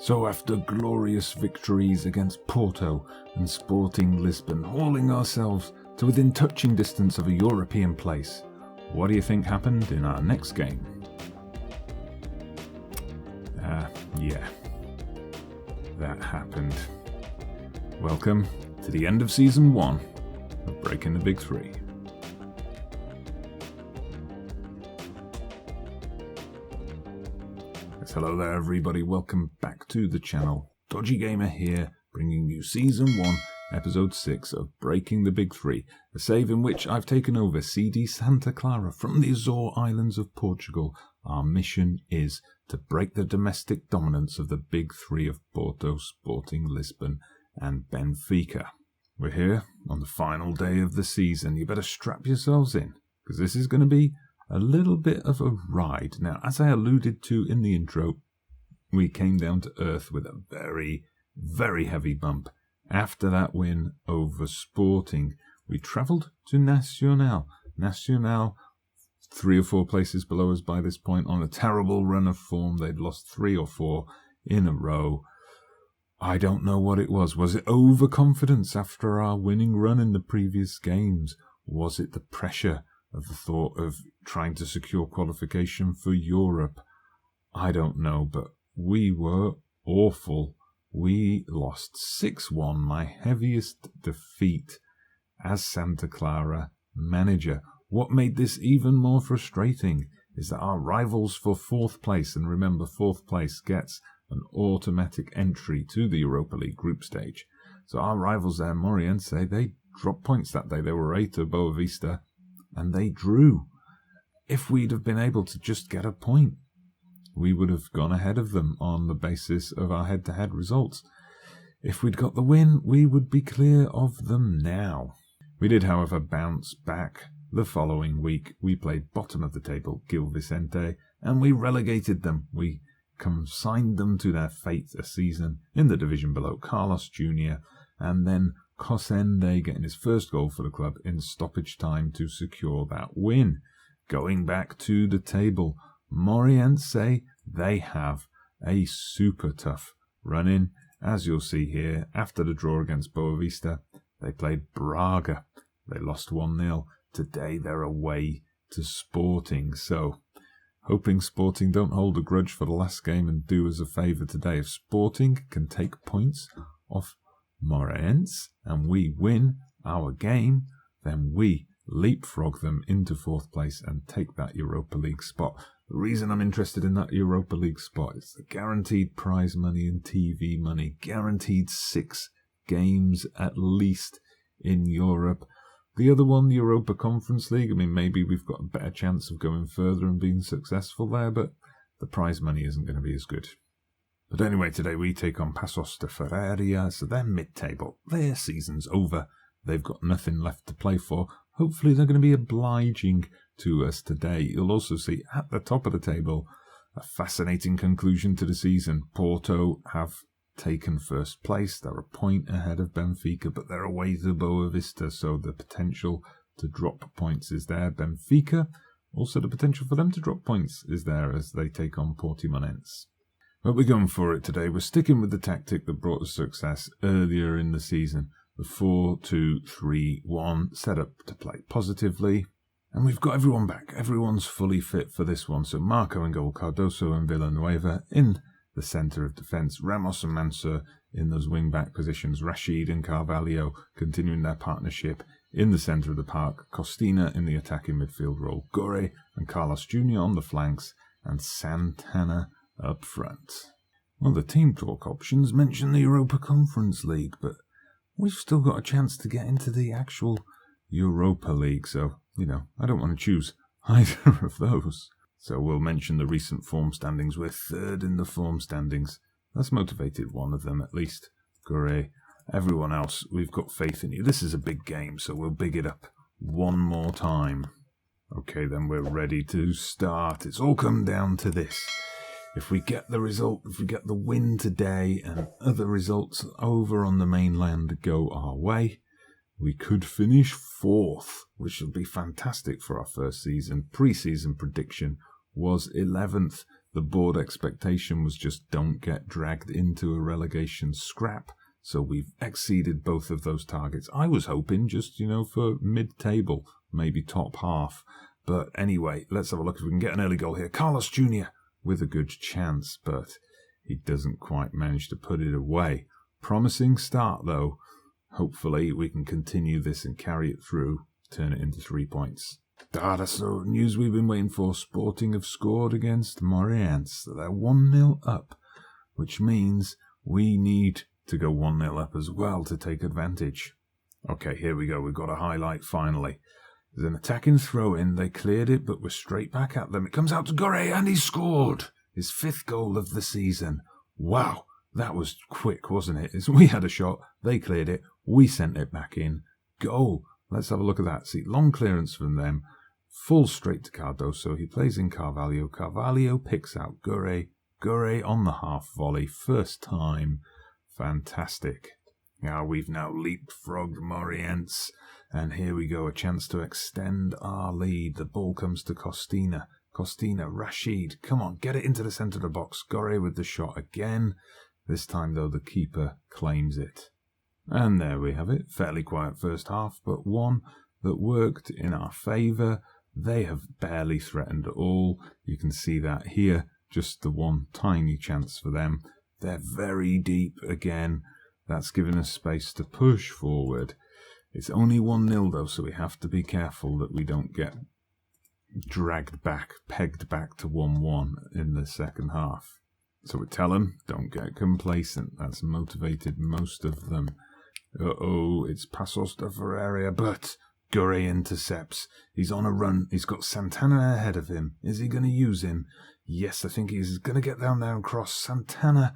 So after glorious victories against Porto and Sporting Lisbon, hauling ourselves to within touching distance of a European place, what do you think happened in our next game? Yeah, that happened. Welcome to the end of Season 1 of Breaking the Big Three. Hello there everybody, welcome back to the channel. Dodgy Gamer here, bringing you Season 1, Episode 6 of Breaking the Big Three, a save in which I've taken over CD Santa Clara from the Azores Islands of Portugal. Our mission is to break the domestic dominance of the Big Three of Porto, Sporting Lisbon and Benfica. We're here on the final day of the season. You better strap yourselves in, because this is going to be a little bit of a ride. Now, as I alluded to in the intro, we came down to earth with a very, very heavy bump. After that win over Sporting, we travelled to Nacional. Nacional, 3 or 4 places below us by this point, on a terrible run of form. They'd lost 3 or 4 in a row. I don't know what it was. Was it overconfidence after our winning run in the previous games? Was it the pressure of the thought of trying to secure qualification for Europe? I don't know, but we were awful. We lost 6-1, my heaviest defeat as Santa Clara manager. What made this even more frustrating is that our rivals for 4th place, and remember 4th place gets an automatic entry to the Europa League group stage. So our rivals there, Moreirense, they dropped points that day. They were 8 to Boa Vista, and they drew. If we'd have been able to just get a point, we would have gone ahead of them on the basis of our head-to-head results. If we'd got the win, we would be clear of them now. We did, however, bounce back the following week. We played bottom of the table, Gil Vicente, and we relegated them. We consigned them to their fate a season in the division below, Carlos Jr., and then Cosende getting his first goal for the club in stoppage time to secure that win. Going back to the table, Moreirense, they have a super tough run-in. As you'll see here, after the draw against Boa Vista, they played Braga. They lost 1-0. Today they're away to Sporting. So, hoping Sporting don't hold a grudge for the last game and do us a favour today. If Sporting can take points off Moreirense and we win our game, then we leapfrog them into 4th place and take that Europa League spot. The reason I'm interested in that Europa League spot is the guaranteed prize money and TV money, guaranteed 6 games at least in Europe. The other one, the Europa Conference League, I mean, maybe we've got a better chance of going further and being successful there, but the prize money isn't going to be as good. But anyway, today we take on Pacos de Ferreria, so they're mid-table. Their season's over. They've got nothing left to play for. Hopefully they're going to be obliging to us today. You'll also see at the top of the table a fascinating conclusion to the season. Porto have taken first place. They're a point ahead of Benfica, but they're away to Boa Vista, so the potential to drop points is there. Benfica, also the potential for them to drop points is there as they take on Portimonense. But we're going for it today. We're sticking with the tactic that brought us success earlier in the season. The 4-2-3-1 set up to play positively. And we've got everyone back. Everyone's fully fit for this one. So Marco in goal, Cardoso and Villanueva in the centre of defence. Ramos and Mansur in those wing-back positions. Rashid and Carvalho continuing their partnership in the centre of the park. Costina in the attacking midfield role. Gore and Carlos Jr. on the flanks. And Santana up front. Well, the team talk options mention the Europa Conference League, but we've still got a chance to get into the actual Europa League, so, I don't want to choose either of those. So we'll mention the recent form standings. We're 3rd in the form standings. That's motivated one of them, at least. Gore. Everyone else, we've got faith in you. This is a big game, so we'll big it up one more time. Okay, then we're ready to start. It's all come down to this. If we get the result, if we get the win today and other results over on the mainland go our way, we could finish 4th, which would be fantastic for our first season. Pre-season prediction was 11th. The board expectation was just don't get dragged into a relegation scrap. So we've exceeded both of those targets. I was hoping just, for mid-table, maybe top half. But anyway, let's have a look if we can get an early goal here. Carlos Jr. with a good chance, but he doesn't quite manage to put it away. Promising start, though. Hopefully we can continue this and carry it through, turn it into 3 points. That's the news we've been waiting for. Sporting have scored against Moreirense. They're 1-0 up, which means we need to go 1-0 up as well to take advantage. Okay, here we go. We've got a highlight finally. There's an attacking throw-in. They cleared it, but we're straight back at them. It comes out to Gore, and he scored his 5th goal of the season. Wow, that was quick, wasn't it? We had a shot. They cleared it. We sent it back in. Goal. Let's have a look at that. See, long clearance from them. Full straight to Cardoso. He plays in Carvalho. Carvalho picks out Gore. Gore on the half volley. First time. Fantastic. Now we've now leapfrogged Moreirense. And here we go. A chance to extend our lead. The ball comes to Costina. Rashid. Come on, get it into the centre of the box. Gore with the shot again. This time, though, the keeper claims it. And there we have it. Fairly quiet first half, but one that worked in our favour. They have barely threatened at all. You can see that here. Just the one tiny chance for them. They're very deep again. That's given us space to push forward. It's only 1-0 though, so we have to be careful that we don't get dragged back, pegged back to 1-1 in the second half. So we tell them, don't get complacent. That's motivated most of them. Uh-oh, it's Pacos de Ferreria, but Gore intercepts. He's on a run. He's got Santana ahead of him. Is he going to use him? Yes, I think he's going to get down there and cross. Santana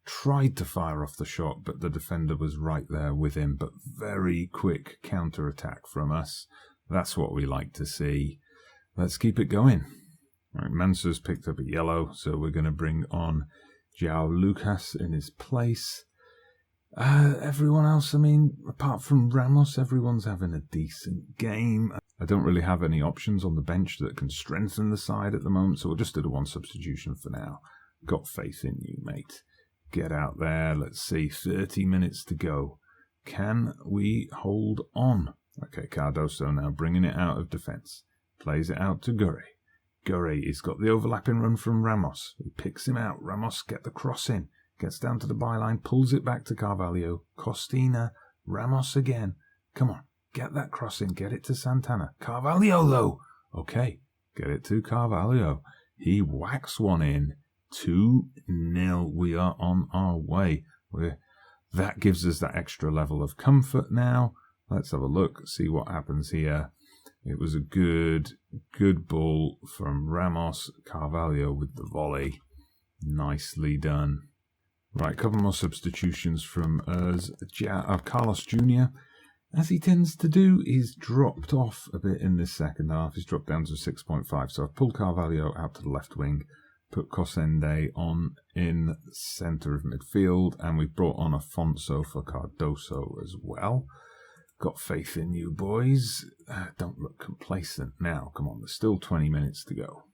tried to fire off the shot, but the defender was right there with him. But very quick counter-attack from us. That's what we like to see. Let's keep it going. Right, Mansour's picked up a yellow, so we're going to bring on João Lucas in his place. Everyone else, apart from Ramos, everyone's having a decent game. I don't really have any options on the bench that can strengthen the side at the moment, so we'll just do the one substitution for now. Got faith in you, mate. Get out there. Let's see, 30 minutes to go. Can we hold on? Okay, Cardoso now bringing it out of defence. Plays it out to Gore. He's got the overlapping run from Ramos. He picks him out. Ramos get the cross in. Gets down to the byline, pulls it back to Carvalho. Costina, Ramos again. Come on, get that cross in, get it to Santana. Carvalho, though. Okay, get it to Carvalho. He whacks one in. 2-0. We are on our way. That gives us that extra level of comfort now. Let's have a look, see what happens here. It was a good ball from Ramos. Carvalho with the volley. Nicely done. Right, a couple more substitutions from us. Carlos Jr., as he tends to do, he's dropped off a bit in this second half. He's dropped down to 6.5. So I've pulled Carvalho out to the left wing, put Cosende on in the centre of midfield, and we've brought on Afonso for Cardoso as well. Got faith in you, boys. Don't look complacent now. Come on, there's still 20 minutes to go.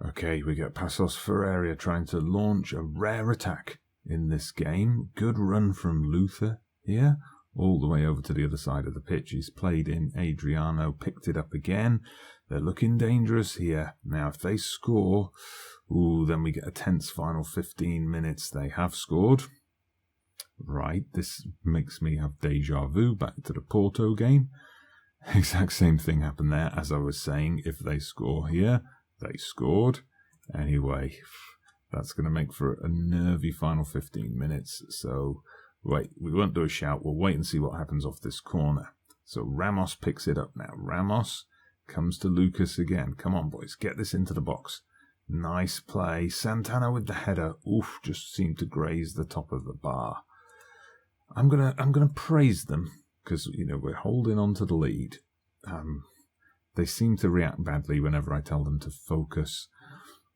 Okay, we get Pacos Ferreria trying to launch a rare attack in this game. Good run from Luther here, all the way over to the other side of the pitch. He's played in Adriano, picked it up again. They're looking dangerous here. Now, if they score, then we get a tense final 15 minutes. They have scored. Right, this makes me have deja vu back to the Porto game. Exact same thing happened there, as I was saying. If they score here, they scored. Anyway, that's going to make for a nervy final 15 minutes. So, wait, we won't do a shout. We'll wait and see what happens off this corner. So Ramos picks it up now. Ramos comes to Lucas again. Come on, boys, get this into the box. Nice play. Santana with the header. Oof, just seemed to graze the top of the bar. I'm gonna praise them because we're holding on to the lead. They seem to react badly whenever I tell them to focus,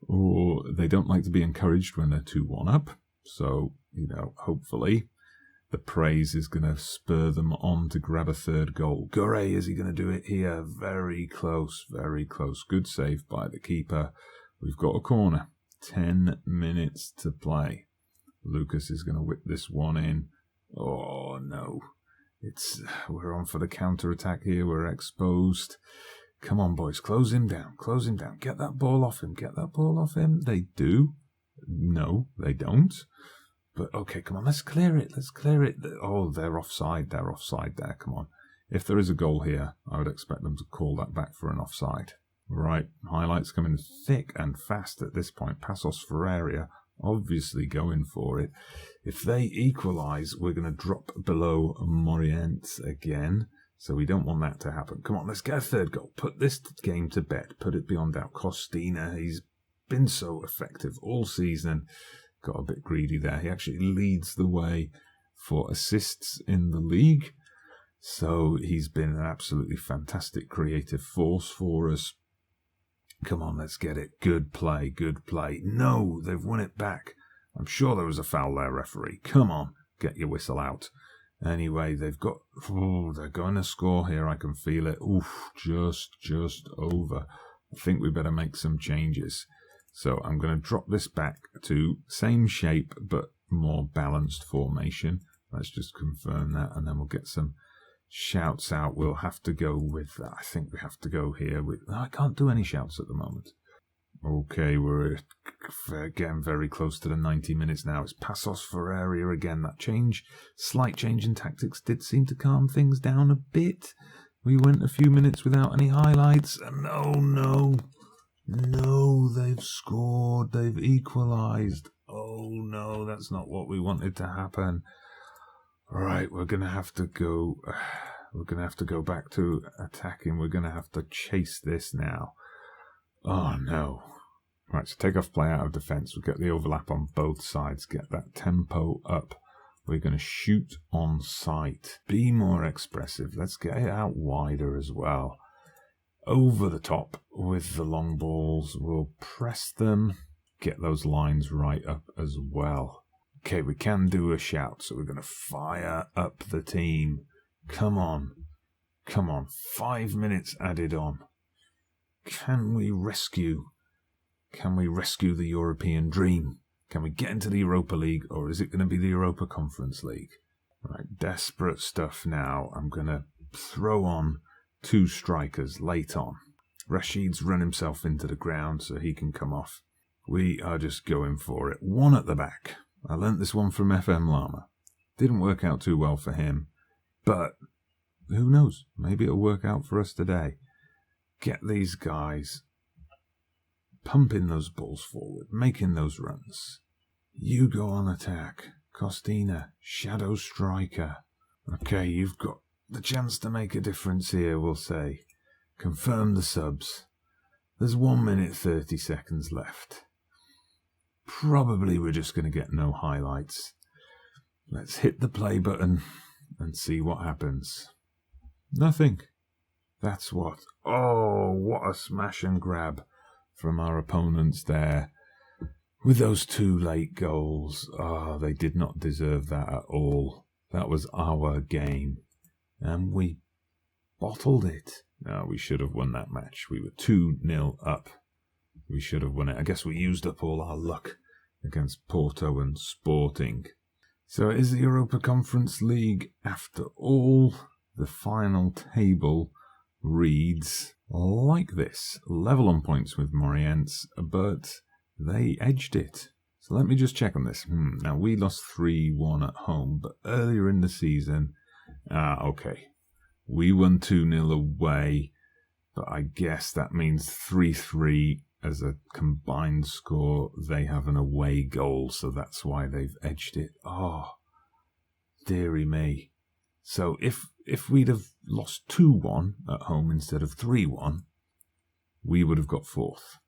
or they don't like to be encouraged when they're 2-1 up. So hopefully the praise is going to spur them on to grab a third goal. Gore, is he going to do it here? Very close, very close. Good save by the keeper. We've got a corner. 10 minutes to play. Lucas is going to whip this one in. Oh, no. We're on for the counter-attack here. We're exposed. Come on, boys. Close him down. Close him down. Get that ball off him. Get that ball off him. They do. No, they don't. But, okay, come on. Let's clear it. Let's clear it. Oh, they're offside. They're offside there. Come on. If there is a goal here, I would expect them to call that back for an offside. Right. Highlights coming thick and fast at this point. Pacos de Ferreria obviously going for it. If they equalise, we're going to drop below Morientes again. So we don't want that to happen. Come on, let's get a third goal. Put this game to bed. Put it beyond doubt. Costina, he's been so effective all season. Got a bit greedy there. He actually leads the way for assists in the league. So he's been an absolutely fantastic creative force for us. Come on, let's get it. Good play, good play. No, they've won it back. I'm sure there was a foul there, referee. Come on, get your whistle out. Anyway, they've got... Oh, they're going to score here. I can feel it. Oof, just over. I think we better make some changes. So I'm going to drop this back to same shape, but more balanced formation. Let's just confirm that, and then we'll get some shouts out. We'll have to go with that. I think we have to go here with... I can't do any shouts at the moment. Okay, we're getting very close to the 90 minutes now. It's Pacos de Ferreria again. That slight change in tactics did seem to calm things down a bit. We went a few minutes without any highlights. And no, they've scored. They've equalised. Oh no, that's not what we wanted to happen. Right, we're going to have to go... We're going to have to go back to attacking. We're going to have to chase this now. Oh, no. Right, so take off play out of defence. We'll get the overlap on both sides. Get that tempo up. We're going to shoot on sight. Be more expressive. Let's get it out wider as well. Over the top with the long balls. We'll press them. Get those lines right up as well. Okay, we can do a shout. So we're going to fire up the team. Come on. Come on. 5 minutes added on. Can we rescue the European dream? Can we get into the Europa League, or is it going to be the Europa Conference League? Right, desperate stuff now. I'm going to throw on 2 strikers late on. Rashid's run himself into the ground so he can come off. We are just going for it. 1 at the back. I learnt this one from FM Llama. Didn't work out too well for him, but who knows? Maybe it'll work out for us today. Get these guys pumping those balls forward, making those runs. You go on attack. Costina, shadow striker. Okay, you've got the chance to make a difference here, we'll say. Confirm the subs. There's 1 minute 30 seconds left. Probably we're just going to get no highlights. Let's hit the play button and see what happens. Nothing. That's what. Oh, what a smash and grab from our opponents there. With those 2 late goals. Oh, they did not deserve that at all. That was our game. And we bottled it. No, we should have won that match. We were 2-0 up. We should have won it. I guess we used up all our luck against Porto and Sporting. So it is the Europa Conference League after all. The final table reads like this. Level on points with Morientes, but they edged it. So let me just check on this. Now, we lost 3-1 at home, but earlier in the season... okay. We won 2-0 away, but I guess that means 3-3 as a combined score. They have an away goal, so that's why they've edged it. Oh, dearie me. So if we'd have lost 2-1 at home instead of 3-1, we would have got 4th.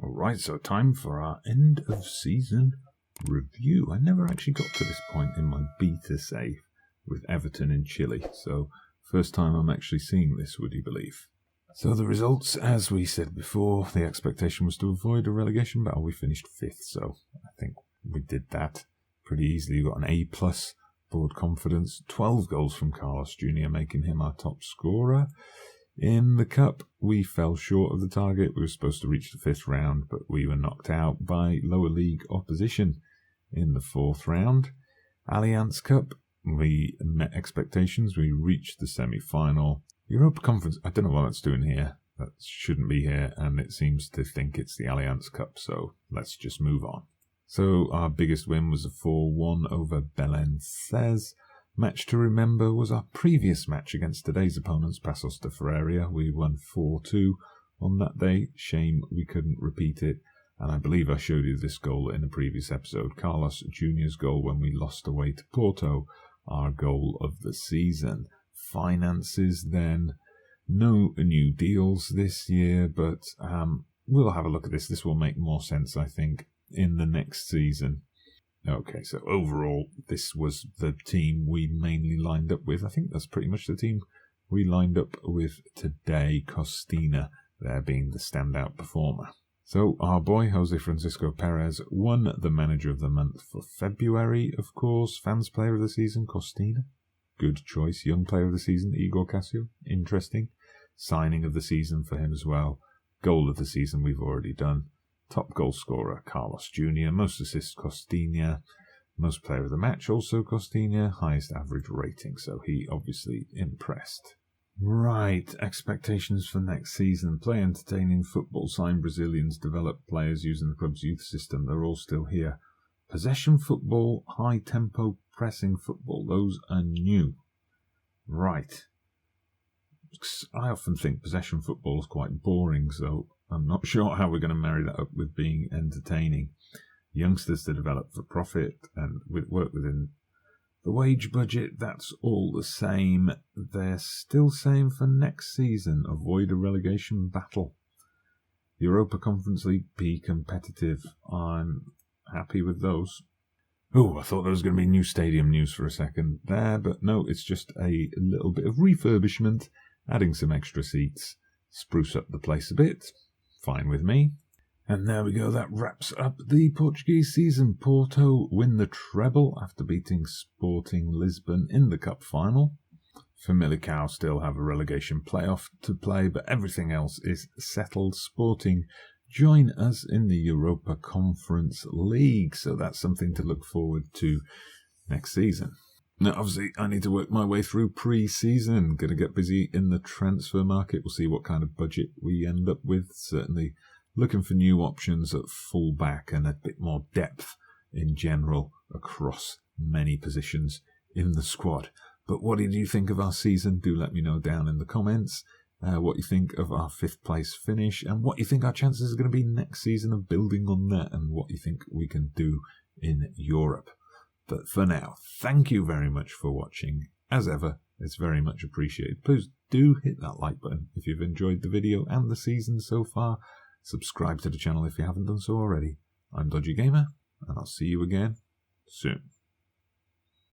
All right, so time for our end of season review. I never actually got to this point in my beta save with Everton in Chile, so first time I'm actually seeing this, would you believe? So the results, as we said before, the expectation was to avoid a relegation battle. We finished 5th, so I think we did that pretty easily. We got an A+, board confidence, 12 goals from Carlos Jr., making him our top scorer. In the Cup, we fell short of the target. We were supposed to reach the 5th round, but we were knocked out by lower league opposition in the 4th round. Allianz Cup, we met expectations. We reached the semi-final. Europa Conference, I don't know what that's doing here. That shouldn't be here, and it seems to think it's the Allianz Cup, so let's just move on. So our biggest win was a 4-1 over Belenenses. Match to remember was our previous match against today's opponents, Pacos de Ferreria. We won 4-2 on that day. Shame we couldn't repeat it. And I believe I showed you this goal in a previous episode. Carlos Jr.'s goal when we lost away to Porto, our goal of the season. Finances then. No new deals this year, but we'll have a look at this. This will make more sense, I think, in the next season. Okay, so overall, this was the team we mainly lined up with. I think that's pretty much the team we lined up with today. Costina there being the standout performer. So our boy, Jose Francisco Perez, won the Manager of the Month for February, of course. Fans Player of the Season, Costina. Good choice. Young Player of the Season, Igor Casio. Interesting. Signing of the season for him as well. Goal of the season we've already done. Top goal scorer, Carlos Jr. Most assists, Costina. Most player of the match, also Costina. Highest average rating, so he obviously impressed. Right, expectations for next season. Play entertaining football, sign Brazilians, develop players using the club's youth system. They're all still here. Possession football, high tempo pressing football. Those are new. Right. I often think possession football is quite boring, so I'm not sure how we're going to marry that up with being entertaining. Youngsters to develop for profit and work within the wage budget, that's all the same. They're still saying for next season, avoid a relegation battle. Europa Conference League, be competitive. I'm happy with those. Oh, I thought there was going to be new stadium news for a second there, but no, it's just a little bit of refurbishment, adding some extra seats, spruce up the place a bit. Fine with me. And there we go, that wraps up the Portuguese season. Porto win the treble after beating Sporting Lisbon in the cup final. Famalicão still have a relegation playoff to play, but everything else is settled. Sporting join us in the Europa Conference League, so that's something to look forward to next season. Now, obviously, I need to work my way through pre-season. Going to get busy in the transfer market. We'll see what kind of budget we end up with. Certainly looking for new options at full-back and a bit more depth in general across many positions in the squad. But what did you think of our season? Do let me know down in the comments what you think of our 5th place finish and what you think our chances are going to be next season of building on that and what you think we can do in Europe. But for now, thank you very much for watching. As ever, it's very much appreciated. Please do hit that like button if you've enjoyed the video and the season so far. Subscribe to the channel if you haven't done so already. I'm Dodgy Gamer, and I'll see you again soon.